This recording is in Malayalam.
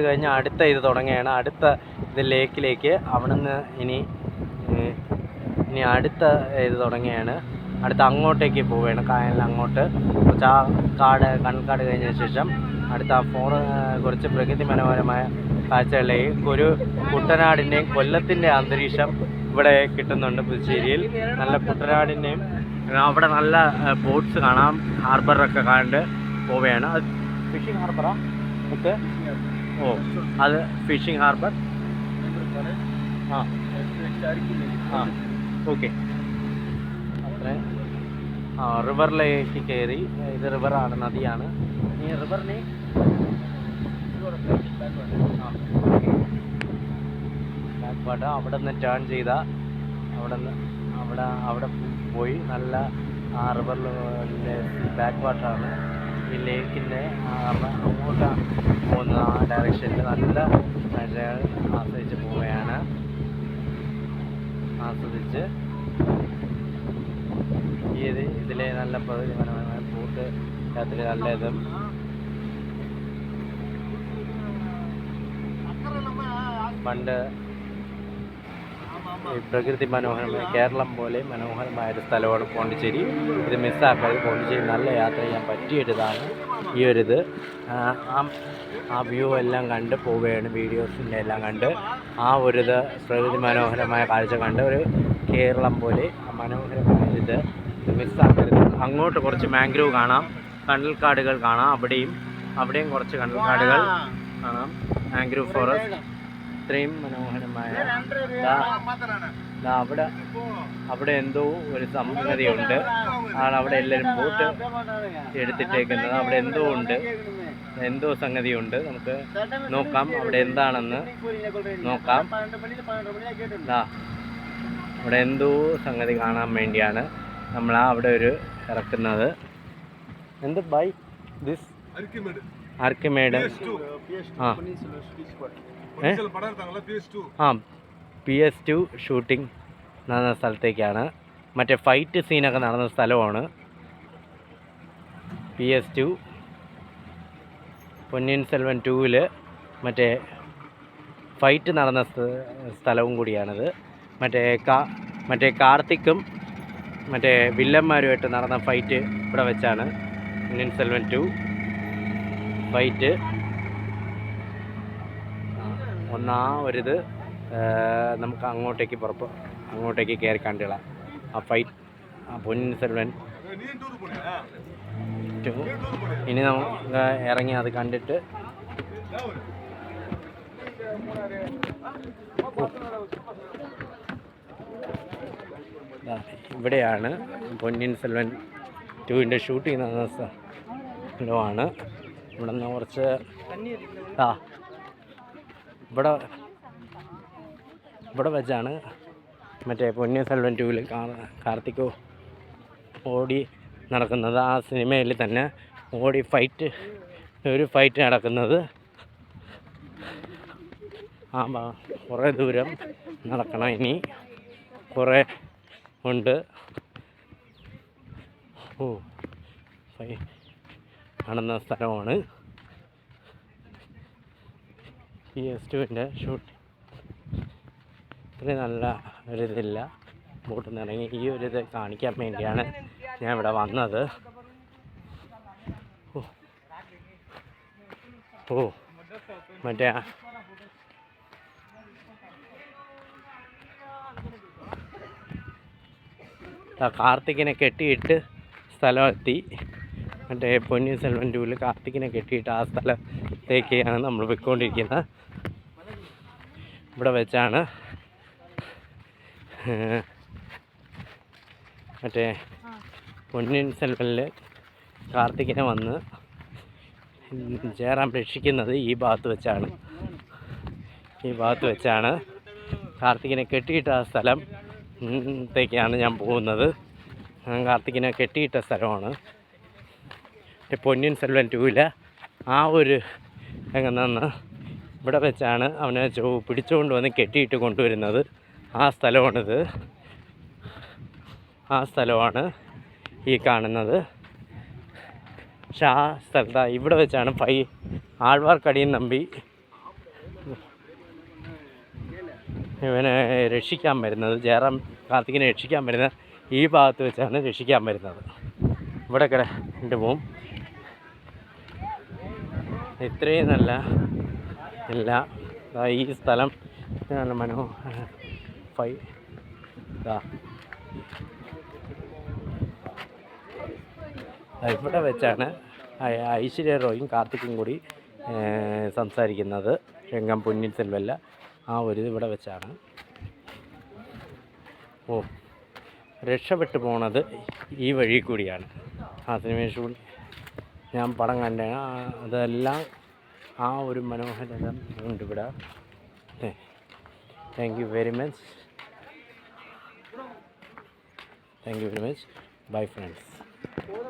കഴിഞ്ഞ് അടുത്ത ഇത് തുടങ്ങുകയാണ്. അടുത്ത ഇത് ലേക്കിലേക്ക് അവിടെ നിന്ന് ഇനി അടുത്ത ഇത് തുടങ്ങുകയാണ്. അടുത്ത അങ്ങോട്ടേക്ക് പോവുകയാണ്, കായലിൽ അങ്ങോട്ട്. കുറച്ച് ആ കണ്ടൽക്കാട് കഴിഞ്ഞതിന് ശേഷം അടുത്ത കുറച്ച് പ്രകൃതി മനോഹരമായ കാഴ്ചകളിലേക്ക് ഒരു കുട്ടനാടിൻ്റെയും കൊല്ലത്തിൻ്റെ അന്തരീക്ഷം ഇവിടെ കിട്ടുന്നുണ്ട്. പുതുച്ചേരിയിൽ നല്ല കുട്ടനാടിൻ്റെയും അവിടെ നല്ല ബോട്ട്സ് കാണാം. ഹാർബറൊക്കെ കണ്ട് പോവുകയാണ്. അത് ഫിഷിംഗ് ഹാർബറാ നമുക്ക്? ഓ, അത് ഫിഷിംഗ് ഹാർബർ. ഓക്കെ. അത്ര റിവറിലേക്ക് കയറി. ഇത് റിവറാണ്, നദിയാണ്. ഈ റിവറിനെ ബാക്ക് അവിടെ നിന്ന് ടേൺ ചെയ്ത അവിടെ പോയി നല്ല ആ റിവറിലെ ബാക്ക് വാട്ടറാണ്. ഈ ലേക്കിൻ്റെ അങ്ങോട്ട് പോകുന്ന ആ ഡയറക്ഷനിൽ നല്ല കാഴ്ചകൾ ആസ്വദിച്ച് പോവുകയാണ്. ആസ്വദിച്ച് ഇതിലെ നല്ല പ്രകൃതിപരമായ ബോട്ട് യാത്ര നല്ല ഇതും പണ്ട് ഈ പ്രകൃതി മനോഹരമായ കേരളം പോലെ മനോഹരമായൊരു സ്ഥലമാണ് പോണ്ടിച്ചേരി. ഇത് മിസ്സാക്കാതെ പോണ്ടിച്ചേരി നല്ല യാത്ര ചെയ്യാൻ പറ്റിയൊരിതാണ് ഈ ഒരിത്. ആ വ്യൂ എല്ലാം കണ്ട് പോവുകയാണ്, വീഡിയോസിൻ്റെ എല്ലാം കണ്ട് ആ ഒരിത് പ്രകൃതി മനോഹരമായ കാഴ്ച കണ്ട് ഒരു കേരളം പോലെ മനോഹരമായ ഇത് മിസ്സാക്കരുത്. അങ്ങോട്ട് കുറച്ച് മാംഗ്രൂവ് കാണാം, കണ്ടൽക്കാടുകൾ കാണാം. അവിടെയും കുറച്ച് കണ്ടൽക്കാടുകൾ കാണാം, മാംഗ്രൂവ് ഫോറസ്റ്റ്. ഇത്രയും മനോഹരമായ അവിടെ എന്തോ ഒരു സംഗതിയുണ്ട്. അവിടെ എല്ലാവരും ബോട്ട് എടുത്തിട്ടേക്കുന്നത്. അവിടെ എന്തോ സംഗതിയുണ്ട്. നമുക്ക് നോക്കാം അവിടെ എന്താണെന്ന് നോക്കാം. അവിടെ എന്തോ സംഗതി കാണാൻ വേണ്ടിയാണ് നമ്മൾ അവിടെ ഒരു ഇറക്കുന്നത്. എന്ത് ബൈ ദിസ് ആർക്കിമേഡ്? PS2 ഷൂട്ടിംഗ് നടന്ന സ്ഥലത്തേക്കാണ്. മറ്റേ ഫൈറ്റ് സീനൊക്കെ നടന്ന സ്ഥലമാണ് PS2. പൊന്നിയിൻ സെൽവൻ 2-ൽ മറ്റേ ഫൈറ്റ് നടന്ന സ്ഥലവും കൂടിയാണിത്. മറ്റേ കാർത്തിക്കും മറ്റേ വില്ലന്മാരുമായിട്ട് നടന്ന ഫൈറ്റ് ഇവിടെ വെച്ചാണ്. പൊന്നിയിൻ സെൽവൻ 2 ഫൈറ്റ് ഒരിത് നമുക്ക് അങ്ങോട്ടേക്ക് കയറി കണ്ടില്ല. ആ ഫൈറ്റ് പൊന്നിയിൻ സെൽവൻ 2 ഇനി നമുക്ക് ഇറങ്ങി അത് കണ്ടിട്ട് ഇവിടെയാണ് പൊന്നിയിൻ സെൽവൻ 2-ൻ്റെ ഷൂട്ടിംഗ് നടന്ന സ്ഥലമാണ്. ഇവിടെ നിന്ന് കുറച്ച് ഇവിടെ വെച്ചാണ് മറ്റേ പൊന്നിയിൻ സെൽവൻ 2-ൽ കാർത്തിക് ഓടി നടക്കുന്നത്. ആ സിനിമയിൽ തന്നെ ഓടി ഒരു ഫൈറ്റ് നടക്കുന്നത്. കുറേ ദൂരം നടക്കണം, ഇനി കുറേ ഉണ്ട്. കാണുന്ന സ്ഥലമാണ് PS2-ൻ്റെ ഷൂട്ടിംഗ്. ഇത്രയും നല്ല ഒരിതില്ല. ബോട്ടിൽ നിന്ന് ഇറങ്ങി ഈ ഒരിത് കാണിക്കാൻ വേണ്ടിയാണ് ഞാൻ ഇവിടെ വന്നത്. മറ്റേ കാർത്തികിനെ കെട്ടിയിട്ട് സ്ഥലമെത്തി. മറ്റേ പൊന്നിയിൻ സെൽവൻ 2-ൽ കാർത്തികിനെ കെട്ടിയിട്ട് ആ സ്ഥലത്തേക്കാണ് നമ്മൾ പോയിക്കൊണ്ടിരിക്കുന്നത്. ഇവിടെ വെച്ചാണ് മറ്റേ പൊന്നിയിൻ സെൽവനിൽ കാർത്തികിനെ വന്ന് ജയറാം രക്ഷിക്കുന്നത് ഈ ഭാഗത്ത് വെച്ചാണ്. കാർത്തികിനെ കെട്ടിയിട്ട ആ സ്ഥലത്തേക്കാണ് ഞാൻ പോകുന്നത്. കാർത്തികിനെ കെട്ടിയിട്ട സ്ഥലമാണ് പൊന്നിയിൻ സെൽവൻ 2-ൽ. ആ ഒരു എങ്ങനെ ഇവിടെ വെച്ചാണ് അവനെ പിടിച്ചുകൊണ്ട് വന്ന് കെട്ടിയിട്ട് കൊണ്ടുവരുന്നത്. ആ സ്ഥലമാണ് ഈ കാണുന്നത്. പക്ഷെ ആ സ്ഥലത്ത് ഇവിടെ വെച്ചാണ് ആഴ്വാർക്കടിയൻ നമ്പി ഇവനെ രക്ഷിക്കാൻ വരുന്നത്, ജയറാം കാർത്തികിനെ രക്ഷിക്കാൻ വരുന്നത് ഈ ഭാഗത്ത് വെച്ചാണ് രക്ഷിക്കാൻ വരുന്നത്. ഇവിടെ കണ്ട് പോവും. ഇത്രയും നല്ല ഇല്ല ഈ സ്ഥലം നല്ല ഇവിടെ വെച്ചാണ് ഐശ്വര്യ റോയും കാർത്തിക്കും കൂടി സംസാരിക്കുന്നത്. രംഗം പൊന്നിൻ സെൽവല്ല ആ ഒരു ഇവിടെ വെച്ചാണ്. രക്ഷപ്പെട്ടു പോണത് ഈ വഴി കൂടിയാണ്. ആ സിനിമ ഷൂട്ട് ഞാൻ പടം കണ്ട അതെല്ലാം ആ ഒരു മനോഹരത ഉണ്ട് ഇവിടെ. Thank you very much. Bye friends.